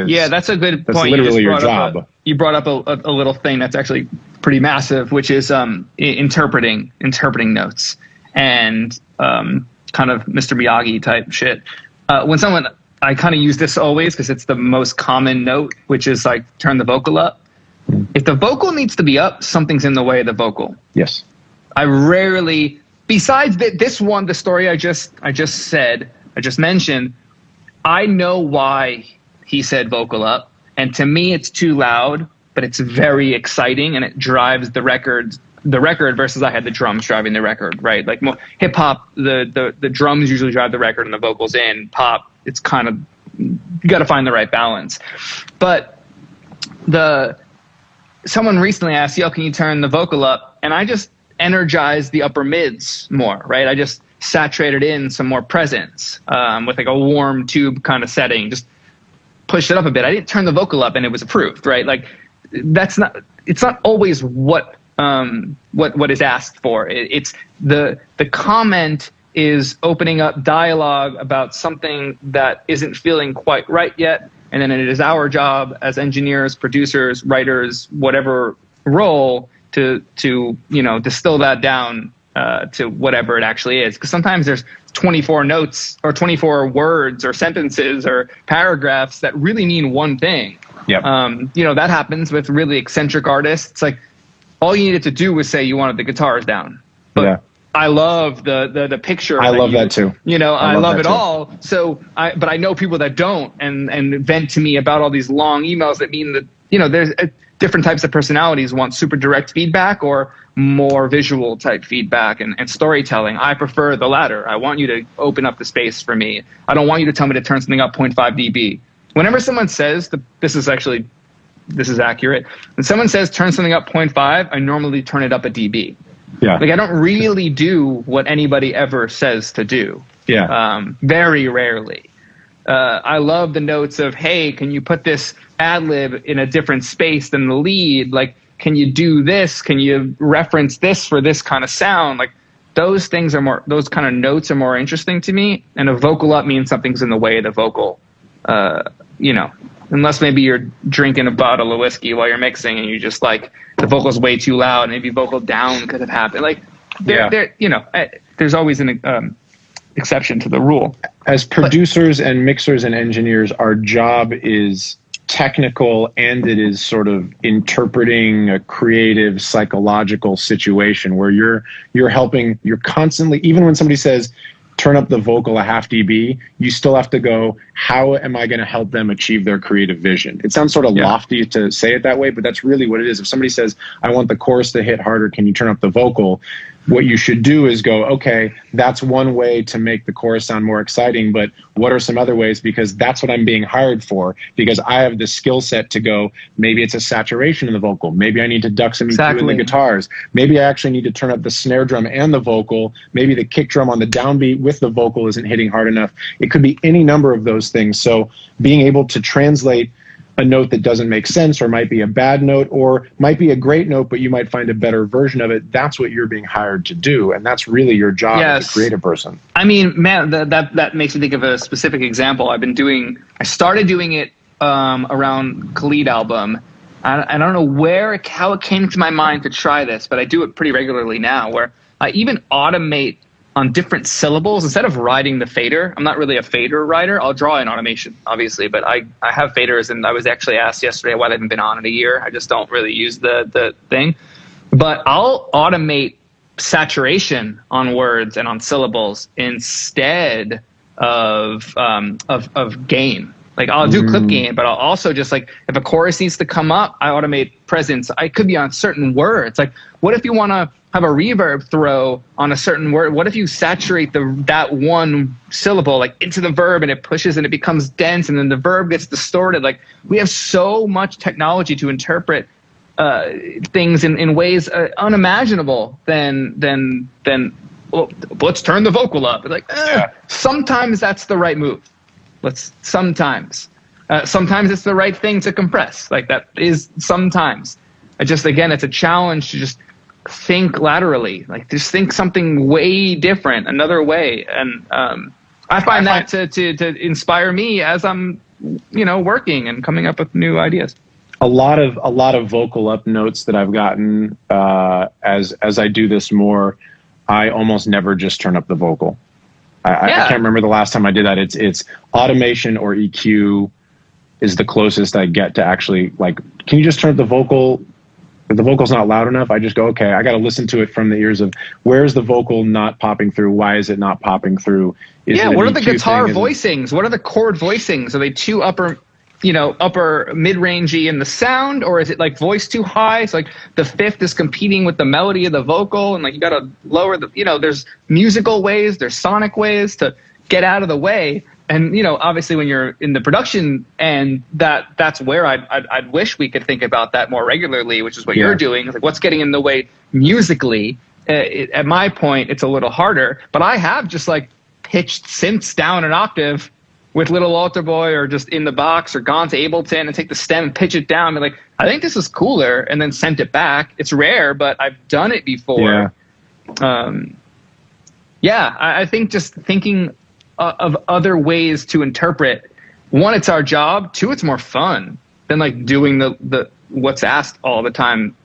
Yeah, that's a good That's point. literally your job. You brought up a little thing that's actually pretty massive, which is interpreting notes and kind of Mr. Miyagi type shit. I kind of use this always because it's the most common note, which is like turn the vocal up. If the vocal needs to be up, something's in the way of the vocal. Yes. I rarely, besides this one, the story I just mentioned, I know why he said vocal up. And to me, it's too loud, but it's very exciting and it drives the record versus I had the drums driving the record, right? Like hip hop, the drums usually drive the record and the vocals in. Pop, it's kind of, you got to find the right balance. But someone recently asked, yo, can you turn the vocal up? And I just energized the upper mids more, right? I just saturated in some more presence with like a warm tube kind of setting, just pushed it up a bit. I didn't turn the vocal up and it was approved, right? Like it's not always what is asked for. It's the comment is opening up dialogue about something that isn't feeling quite right yet. And then it is our job as engineers, producers, writers, whatever role to distill that down to whatever it actually is. Because sometimes there's 24 notes or 24 words or sentences or paragraphs that really mean one thing. Yep. That happens with really eccentric artists. It's like all you needed to do was say you wanted the guitars down. But yeah. I love the picture. I love that too. I love it all. So but I know people that don't and vent to me about all these long emails that mean that, there's different types of personalities want super direct feedback or more visual type feedback and storytelling. I prefer the latter. I want you to open up the space for me. I don't want you to tell me to turn something up 0.5 dB. Whenever someone says this is accurate. When someone says turn something up 0.5, I normally turn it up a dB. Yeah. Like I don't really do what anybody ever says to do. Yeah. Very rarely. I love the notes of, hey, can you put this ad lib in a different space than the lead? Like, can you do this? Can you reference this for this kind of sound? Like those kind of notes are more interesting to me. And a vocal up means something's in the way of the vocal, unless maybe you're drinking a bottle of whiskey while you're mixing and you just like the vocal's way too loud. Maybe vocal down could have happened. Like there's always an exception to the rule. As producers and mixers and engineers, our job is technical and it is sort of interpreting a creative psychological situation where you're constantly, even when somebody says turn up the vocal a half dB, you still have to go, how am I going to help them achieve their creative vision? It sounds sort of lofty to say it that way, but that's really what it is. If somebody says, I want the chorus to hit harder, can you turn up the vocal? What you should do is go, okay, that's one way to make the chorus sound more exciting, but what are some other ways? Because that's what I'm being hired for, because I have the skill set to go, maybe it's a saturation in the vocal. Maybe I need to duck some EQ in the guitars. Maybe I actually need to turn up the snare drum and the vocal. Maybe the kick drum on the downbeat with the vocal isn't hitting hard enough. It could be any number of those things. So being able to translate a note that doesn't make sense or might be a bad note or might be a great note, but you might find a better version of it. That's what you're being hired to do. And that's really your job as a creative person. I mean, man, that makes me think of a specific example. I started doing it around Khalid album. I don't know how it came to my mind to try this, but I do it pretty regularly now where I even automate on different syllables instead of writing the fader. I'm not really a fader writer. I'll draw in automation, obviously, but I have faders, and I was actually asked yesterday why they haven't been on in a year. I just don't really use the thing. But I'll automate saturation on words and on syllables instead of gain. Like I'll do clip gain, but I'll also just like if a chorus needs to come up, I automate presence. I could be on certain words. Like what if you want to have a reverb throw on a certain word? What if you saturate that one syllable like into the verb and it pushes and it becomes dense and then the verb gets distorted? Like we have so much technology to interpret things in ways unimaginable than well, let's turn the vocal up. Like sometimes that's the right move. Sometimes it's the right thing to compress. Like that is sometimes. Again, it's a challenge to just think laterally, like just think something way different, another way. And I find that to inspire me as I'm working and coming up with new ideas. A lot of vocal up notes that I've gotten as I do this more. I almost never just turn up the vocal. I can't remember the last time I did that. It's automation or EQ is the closest I get to actually, like, can you just turn up the vocal? If the vocal's not loud enough, I just go, okay, I got to listen to it from the ears of where's the vocal not popping through? Why is it not popping through? What are the guitar voicings? What are the chord voicings? Are they too upper mid-rangey in the sound, or is it like voice too high? So like the fifth is competing with the melody of the vocal, and like you got to lower the, there's musical ways, there's sonic ways to get out of the way. And, obviously when you're in the production end, that's where I'd wish we could think about that more regularly, which is what you're doing. Like what's getting in the way musically. At my point, it's a little harder, but I have just like pitched synths down an octave with Little Altar Boy or just in the box or gone to Ableton and take the stem and pitch it down. And like, I think this is cooler, and then sent it back. It's rare, but I've done it before. I think just thinking of other ways to interpret. One, it's our job. Two, it's more fun than like doing the what's asked all the time